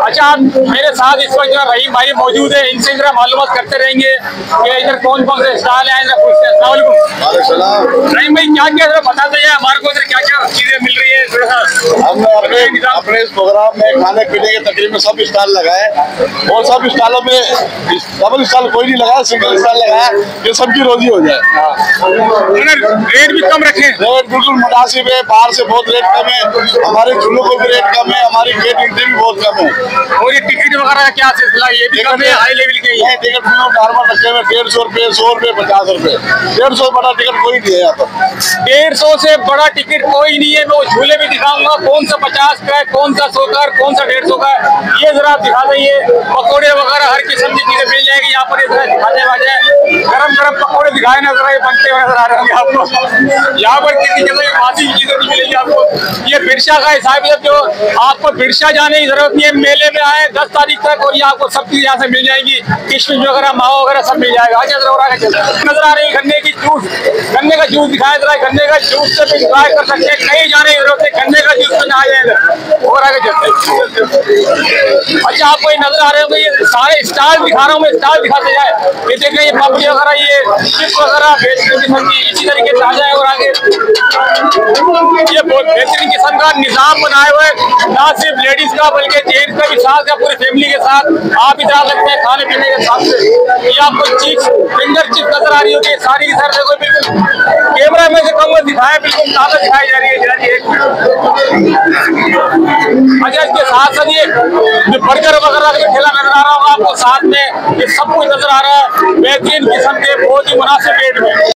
अच्छा, आप मेरे साथ इस वक्त रहीम भाई मौजूद है, इनसे जरा मालूमात करते रहेंगे कि इधर कौन कौन से स्टॉल है। रहीम भाई क्या क्या जरा बताते हैं हमारे को, इधर क्या क्या चीजें मिल रही है? हम अपने इस प्रोग्राम में खाने पीने के तकरीबन सब स्टॉल लगाए और सब स्टॉलों में डबल स्टॉल कोई नहीं लगाया, सिंगल स्टॉल लगाया कि सबकी रोजी हो जाए। रेट भी कम रखे, रेट बिल्कुल मुनासिब है, बाहर से बहुत रेट कम है, हमारे झूलों को भी रेट कम है, हमारी गेट एंट्री भी बहुत कम है। और ये टिकट वगैरह का क्या सिलसिला? ये भी कम है, हाई लेवल के ही टिकट नॉर्मल रखे हुए 150 रुपए, 100 रुपए, 50 रुपए। 150 बड़ा टिकट कोई नहीं है यहाँ पर। 150 से बड़ा टिकट कोई नहीं है। मैं झूले भी दिखाऊंगा, कौन सा 50 का है, कौन सा 100 का, कौन सा 150 का है, ये जरा दिखा दीजिए। पकौड़े वगैरह हर किस्म की चीजें मिल जाएगी यहाँ पर। दिखाने वाले गरम गरम पकौड़े दिखाए नजर आए, बनते हुए नजर आ रहे होंगे आपको। यहाँ पर किसी जगह बासी की चीजें नहीं मिलेगी आपको। ये बिरसा का हिसाब है, जो आपको बिरसा जाने की जरूरत नहीं है। मेले में आए 10 तारीख तक और ये आपको सब चीज यहाँ से मिल जाएगी। किशमिश वगैरह, मावा वगैरह सब मिल जाएगा। नजर आ रही है गन्ने की जूस, गन्ने का जूस दिखाया जरा। गन्ने का जूस से भी ट्राई कर सकते हैं, कहीं जाने की जरूरत है, गन्ने का जूस में आ जाएगा और आगे चलते। अच्छा, आपको ये नजर आ रहे होंगे, ये सारे स्टॉल दिखा रहा हूँ मैं, स्टॉल दिखाते जाए। ये देखें, ये पापड़ी वगैरह, ये चिप्स वगैरह इसी तरीके से आ जाए और आगे। ये बहुत बेहतरीन किस्म का निजाम बनाए हुए, ना सिर्फ लेडीज का बल्कि जेंट्स का भी साथ है, पूरी फैमिली के साथ आप इधर आ सकते हैं खाने पीने के साथ से। ये आपको चिप्स, फिंगर चिप्स नजर आ रही होगी सारी की सारी। देखो बिल्कुल कैमरा में से कम दिखाया, बिल्कुल ताज़ा दिखाई जा रही है। अच्छा, इसके साथ साथ ये बर्गर वगैरह का ठेला नजर आ रहा होगा आपको साथ में, ये सब कुछ नजर आ रहा है बेहतरीन किस्म के, बहुत ही मुनासिब रेट में।